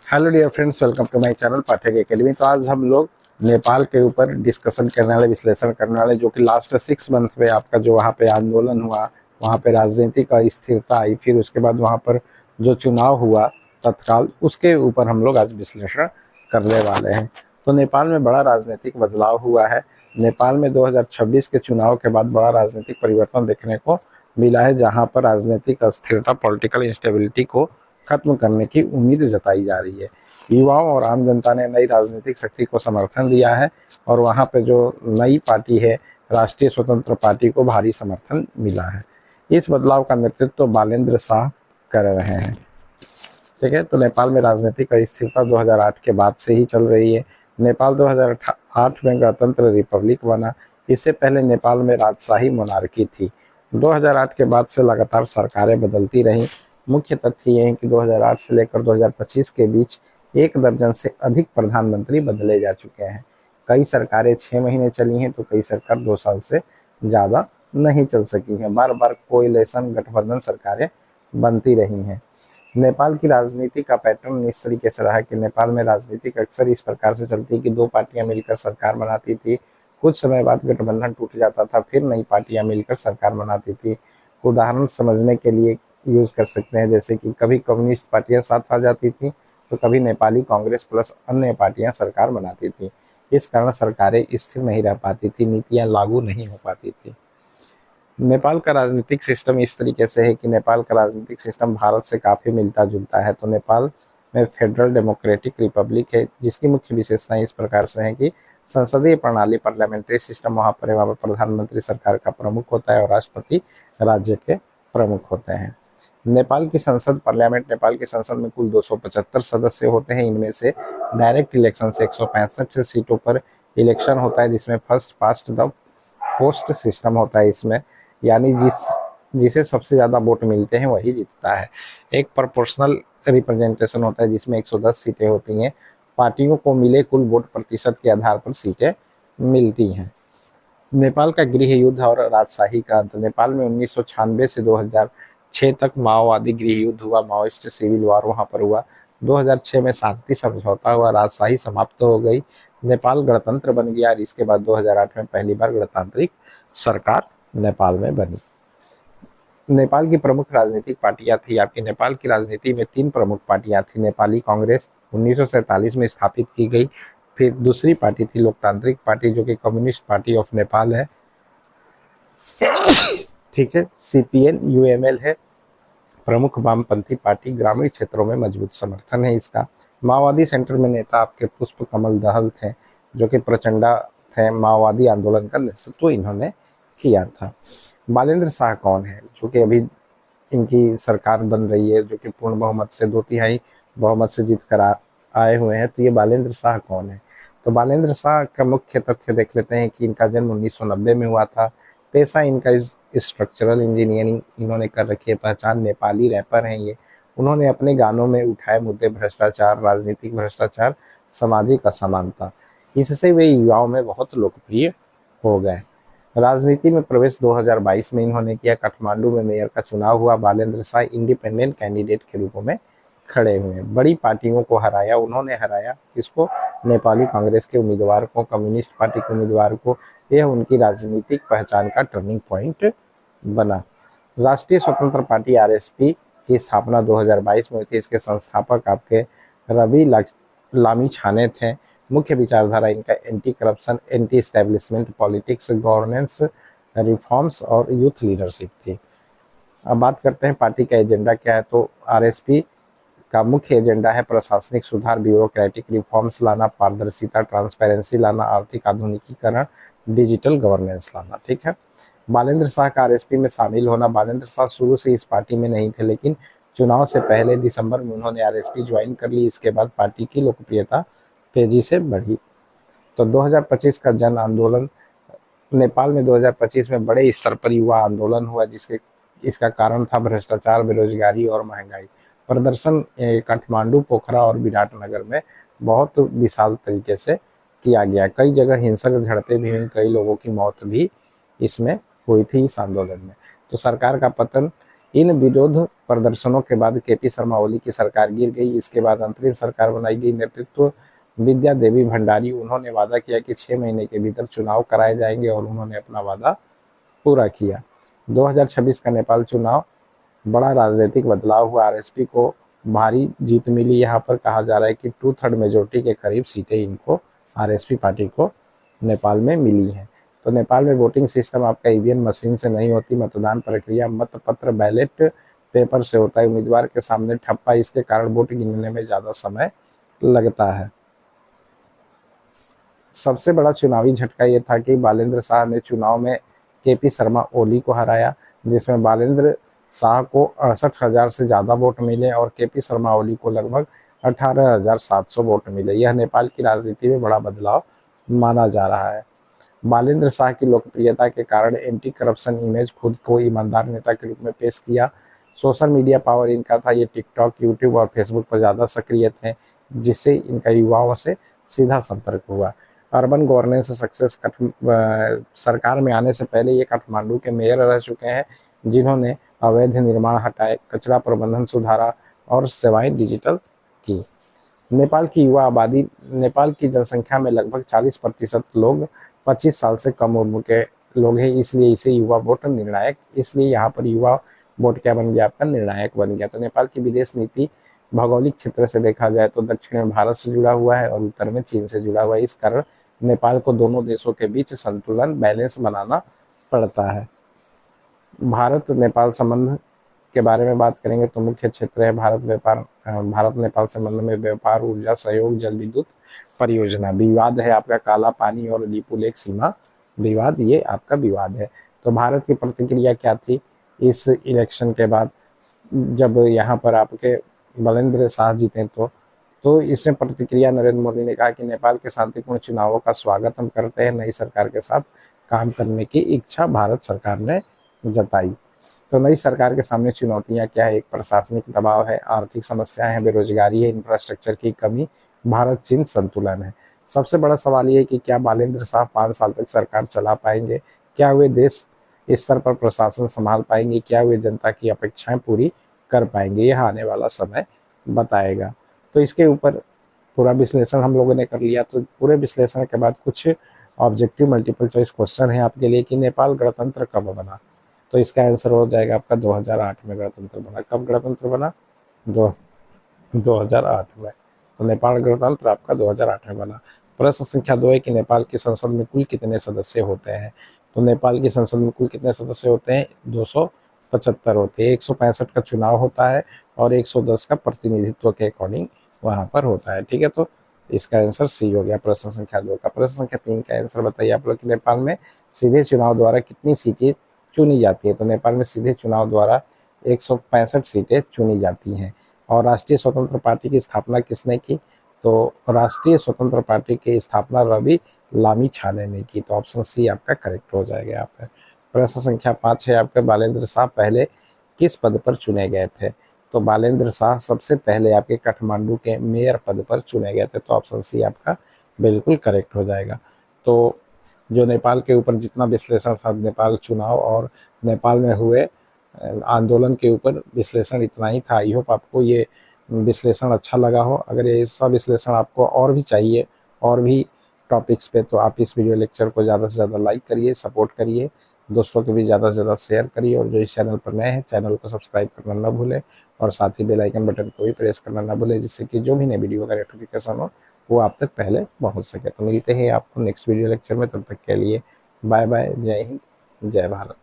Hello dear friends, welcome to my channel Pathak academy. तो आज हम लोग नेपाल के ऊपर डिस्कशन करने वाले, विश्लेषण करने वाले, जो कि लास्ट 6 मंथ में आपका जो वहाँ पे आंदोलन हुआ, वहाँ पे राजनीतिक अस्थिरता आई, फिर उसके बाद वहाँ पर जो चुनाव हुआ तत्काल, उसके ऊपर हम लोग आज विश्लेषण करने वाले हैं। तो नेपाल में बड़ा राजनीतिक बदलाव हुआ है। नेपाल में 2026 के चुनाव के बाद बड़ा राजनीतिक परिवर्तन देखने को मिला है, जहाँ पर राजनीतिक अस्थिरता, पॉलिटिकल इंस्टेबिलिटी को खत्म करने की उम्मीद जताई जा रही है। युवाओं और आम जनता ने नई राजनीतिक शक्ति को समर्थन दिया है और वहाँ पे जो नई पार्टी है, राष्ट्रीय स्वतंत्र पार्टी को भारी समर्थन मिला है। इस बदलाव का नेतृत्व बालेंद्र शाह कर रहे हैं। ठीक है, तो नेपाल में राजनीतिक अस्थिरता 2008 के बाद से ही चल रही है। नेपाल 2008 में गणतंत्र रिपब्लिक बना। इससे पहले नेपाल में राजशाही मोनार्की थी। 2008 के बाद से लगातार सरकारें बदलती रहीं। मुख्य तथ्य ये है कि 2008 से लेकर 2025 के बीच 1 दर्जन से अधिक प्रधानमंत्री बदले जा चुके हैं। कई सरकारें 6 महीने चली हैं तो कई सरकार 2 साल से ज़्यादा नहीं चल सकी हैं। बार बार कोएलिशन गठबंधन सरकारें बनती रही हैं। नेपाल की राजनीति का पैटर्न इस तरीके से रहा कि नेपाल में राजनीतिक अक्सर इस प्रकार से चलती है कि 2 पार्टियां मिलकर सरकार बनाती थी। कुछ समय बाद गठबंधन टूट जाता था, फिर नई पार्टियां मिलकर सरकार बनाती थी। उदाहरण समझने के लिए यूज कर सकते हैं, जैसे कि कभी कम्युनिस्ट पार्टियां साथ आ जाती थी तो कभी नेपाली कांग्रेस प्लस अन्य पार्टियां सरकार बनाती थी। इस कारण सरकारें स्थिर नहीं रह पाती थी, नीतियां लागू नहीं हो पाती थी। नेपाल का राजनीतिक सिस्टम इस तरीके से है कि नेपाल का राजनीतिक सिस्टम भारत से काफ़ी मिलता जुलता है। तो नेपाल में फेडरल डेमोक्रेटिक रिपब्लिक है, जिसकी मुख्य विशेषताएं इस प्रकार से हैं कि संसदीय प्रणाली, पार्लियामेंट्री सिस्टम वहाँ पर है। वहाँ पर प्रधानमंत्री सरकार का प्रमुख होता है और राष्ट्रपति राज्य के प्रमुख होते हैं। नेपाल की संसद, पार्लियामेंट, नेपाल की संसद में कुल 275 सदस्य होते हैं। इनमें से डायरेक्ट इलेक्शन से 165 सीटों पर इलेक्शन होता है, जिसमें first past the post system होता है। इसमें यानी जिसे सबसे ज़्यादा वोट मिलते हैं वही जीतता है। एक प्रोपोर्शनल रिप्रेजेंटेशन होता है, जिसमें 110 सीटें होती हैं। पार्टियों को मिले कुल वोट प्रतिशत के आधार पर सीटें मिलती हैं। नेपाल का गृह युद्ध और राजशाही का अंत। नेपाल में 1996 से 2006 तक माओवादी गृह युद्ध हुआ, माओइस्ट सिविल वार वहाँ पर हुआ। 2006 में शांति समझौता हुआ, राजशाही समाप्त हो गई, नेपाल गणतंत्र बन गया और इसके बाद 2008 में पहली बार गणतांत्रिक सरकार नेपाल में बनी। नेपाल की प्रमुख राजनीतिक पार्टियां थी। आपकी नेपाल की राजनीति में 3 प्रमुख पार्टियां थी। नेपाली कांग्रेस 1947 में स्थापित की गई। फिर दूसरी पार्टी थी लोकतांत्रिक पार्टी, जो कि कम्युनिस्ट पार्टी ऑफ नेपाल है। ठीक है, सीपीएन यूएमएल है, प्रमुख वामपंथी पार्टी। ग्रामीण क्षेत्रों में मजबूत समर्थन है इसका। माओवादी सेंटर में नेता आपके पुष्प कमल दहल थे, जो कि प्रचंडा थे। माओवादी आंदोलन का नेतृत्व इन्होंने किया था। बालेंद्र शाह कौन है, जो कि अभी इनकी सरकार बन रही है, जो कि पूर्ण बहुमत से 2/3 बहुमत से जीत कर आए हुए हैं। तो ये बालेंद्र शाह कौन है? तो बालेंद्र शाह का मुख्य तथ्य देख लेते हैं कि इनका जन्म 1990 में हुआ था। पेशा इनका स्ट्रक्चरल इंजीनियरिंग इन्होंने कर रखी है। पहचान नेपाली रैपर हैं ये। उन्होंने अपने गानों में उठाए मुद्दे भ्रष्टाचार, राजनीतिक भ्रष्टाचार, सामाजिक असमानता, इससे वे युवाओं में बहुत लोकप्रिय हो गए। राजनीति में प्रवेश 2022 में इन्होंने किया। काठमांडू में मेयर का चुनाव हुआ। बालेंद्र शाह इंडिपेंडेंट कैंडिडेट के रूप में खड़े हुए। बड़ी पार्टियों को हराया उन्होंने। हराया किसको? नेपाली कांग्रेस के उम्मीदवार को, कम्युनिस्ट पार्टी के उम्मीदवार को। यह उनकी राजनीतिक पहचान का टर्निंग पॉइंट बना। राष्ट्रीय स्वतंत्र पार्टी आरएसपी की स्थापना 2022 में हुई थी। इसके संस्थापक आपके रवि लामी छाने थे। मुख्य विचारधारा इनका anti corruption, anti establishment politics, governance reforms और यूथ लीडरशिप थी। अब बात करते हैं पार्टी का एजेंडा क्या है। तो आरएसपी का मुख्य एजेंडा है प्रशासनिक सुधार, ब्यूरोक्रेटिक रिफॉर्म्स लाना, पारदर्शिता, ट्रांसपेरेंसी लाना, आर्थिक आधुनिकीकरण, डिजिटल गवर्नेंस लाना। ठीक है, बालेंद्र शाह का आरएसपी में शामिल होना। बालेंद्र शाह शुरू से इस पार्टी में नहीं थे, लेकिन चुनाव से पहले दिसंबर में उन्होंने आरएसपी ज्वाइन कर ली। इसके बाद पार्टी की लोकप्रियता तेजी से बढ़ी। तो 2025 का जन आंदोलन। नेपाल में 2025 में बड़े स्तर पर युवा आंदोलन हुआ, इसका कारण था भ्रष्टाचार, बेरोजगारी और महंगाई। प्रदर्शन काठमांडू, पोखरा और विराटनगर में बहुत विशाल तरीके से किया गया। कई जगह हिंसक झड़पें भी हुई, कई लोगों की मौत भी इसमें हुई थी इस आंदोलन में। तो सरकार का पतन इन विरोध प्रदर्शनों के बाद केपी शर्मा ओली की सरकार गिर गई। इसके बाद अंतरिम सरकार बनाई गई। नेतृत्व विद्या देवी भंडारी। उन्होंने वादा किया कि 6 महीने के भीतर चुनाव कराए जाएंगे और उन्होंने अपना वादा पूरा किया। 2026 का नेपाल चुनाव, बड़ा राजनीतिक बदलाव हुआ। आरएसपी को भारी जीत मिली। यहाँ पर कहा जा रहा है कि 2/3 मेजोरिटी के करीब सीटें इनको, आरएसपी पार्टी को नेपाल में मिली हैं। तो नेपाल में वोटिंग सिस्टम आपका ईवीएम मशीन से नहीं होती। मतदान प्रक्रिया मतपत्र बैलेट पेपर से होता है। उम्मीदवार के सामने ठप्पा, इसके कारण वोट गिनने में ज़्यादा समय लगता है। सबसे बड़ा चुनावी झटका ये था कि बालेंद्र शाह ने चुनाव में केपी शर्मा ओली को हराया, जिसमें बालेंद्र शाह को 68,000 से ज़्यादा वोट मिले और केपी शर्मा ओली को लगभग 18,700 वोट मिले। यह नेपाल की राजनीति में बड़ा बदलाव माना जा रहा है। बालेंद्र शाह की लोकप्रियता के कारण एंटी करप्शन इमेज, खुद को ईमानदार नेता के रूप में पेश किया। सोशल मीडिया पावर इनका था, ये टिकटॉक, यूट्यूब और फेसबुक पर ज़्यादा सक्रिय थे, जिससे इनका युवाओं से सीधा संपर्क हुआ। अर्बन गवर्नेंस सक्सेस, सरकार में आने से पहले ये काठमांडू के मेयर रह चुके हैं, जिन्होंने अवैध निर्माण हटाए, कचरा प्रबंधन सुधारा और सेवाएं डिजिटल की। नेपाल की युवा आबादी, नेपाल की जनसंख्या में लगभग 40% लोग 25 साल से कम उम्र के लोग हैं, इसलिए इसे युवा वोट निर्णायक, इसलिए यहाँ पर युवा वोट क्या बन गया, आपका निर्णायक बन गया। तो नेपाल की विदेश नीति भौगोलिक क्षेत्र से देखा जाए तो दक्षिण में भारत से जुड़ा हुआ है और उत्तर में चीन से जुड़ा हुआ है। इस कारण नेपाल को दोनों देशों के बीच संतुलन, बैलेंस बनाना पड़ता है। भारत नेपाल संबंध के बारे में बात करेंगे तो मुख्य क्षेत्र है भारत नेपाल संबंध में व्यापार, ऊर्जा सहयोग, जल विद्युत परियोजना। विवाद है आपका काला पानी और लिपुलेख सीमा विवाद, ये आपका विवाद है। तो भारत की प्रतिक्रिया क्या थी इस इलेक्शन के बाद, जब यहाँ पर आपके बालेंद्र शाह जीते तो इसमें प्रतिक्रिया नरेंद्र मोदी ने कहा कि नेपाल के शांतिपूर्ण चुनावों का स्वागत हम करते हैं। नई सरकार के साथ काम करने की इच्छा भारत सरकार ने जताई। तो नई सरकार के सामने चुनौतियां क्या है? एक प्रशासनिक दबाव है, आर्थिक समस्याएं हैं, बेरोजगारी है, इंफ्रास्ट्रक्चर की कमी, भारत चीन संतुलन है। सबसे बड़ा सवाल ये है कि क्या बालेंद्र शाह 5 साल तक सरकार चला पाएंगे? क्या वे देश स्तर पर प्रशासन संभाल पाएंगे? क्या वे जनता की अपेक्षाएं पूरी कर पाएंगे? यह आने वाला समय बताएगा। तो इसके ऊपर पूरा विश्लेषण हम लोगों ने कर लिया। तो पूरे विश्लेषण के बाद कुछ ऑब्जेक्टिव मल्टीपल चॉइस क्वेश्चन है आपके लिए कि नेपाल गणतंत्र कब बना? तो इसका आंसर हो जाएगा आपका 2008 में गणतंत्र बना। कब गणतंत्र बना? 2008 में। तो नेपाल गणतंत्र आपका 2008 में बना। प्रश्न संख्या 2 है कि नेपाल की संसद में कुल कितने सदस्य होते हैं? तो नेपाल की संसद में कुल कितने सदस्य होते हैं? 275 होते हैं। 165 का चुनाव होता है और 110 का प्रतिनिधित्व के अकॉर्डिंग वहाँ पर होता है। ठीक है, तो इसका आंसर सी हो गया प्रश्न संख्या 2 का। प्रश्न संख्या 3 का आंसर बताइए आप लोग कि नेपाल में सीधे चुनाव द्वारा कितनी सीटें चुनी जाती है? तो नेपाल में सीधे चुनाव द्वारा 165 सीटें चुनी जाती हैं। और राष्ट्रीय स्वतंत्र पार्टी की स्थापना किसने की? तो राष्ट्रीय स्वतंत्र पार्टी की स्थापना रवि लामिछाने ने की। तो ऑप्शन सी आपका करेक्ट हो जाएगा यहाँ पर। प्रश्न संख्या 5 है आपके, बालेंद्र शाह पहले किस पद पर चुने गए थे? तो बालेंद्र शाह सबसे पहले आपके काठमांडू के मेयर पद पर चुने गए थे। तो ऑप्शन सी आपका बिल्कुल करेक्ट हो जाएगा। तो जो नेपाल के ऊपर जितना विश्लेषण था, नेपाल चुनाव और नेपाल में हुए आंदोलन के ऊपर विश्लेषण इतना ही था। आई होप आपको ये विश्लेषण अच्छा लगा हो। अगर ये ऐसा विश्लेषण आपको और भी चाहिए, और भी टॉपिक्स पे, तो आप इस वीडियो लेक्चर को ज़्यादा से ज़्यादा लाइक करिए, सपोर्ट करिए, दोस्तों के भी ज़्यादा से ज़्यादा शेयर करिए। और जो इस चैनल पर नए हैं, चैनल को सब्सक्राइब करना ना भूलें और साथ ही बेल आइकन बटन को भी प्रेस करना ना भूलें, जिससे कि जो भी नई वीडियो का नोटिफिकेशन हो वो आप तक पहले पहुंच सके। तो मिलते हैं आपको नेक्स्ट वीडियो लेक्चर में, तब तक के लिए बाय बाय, जय हिंद, जय भारत।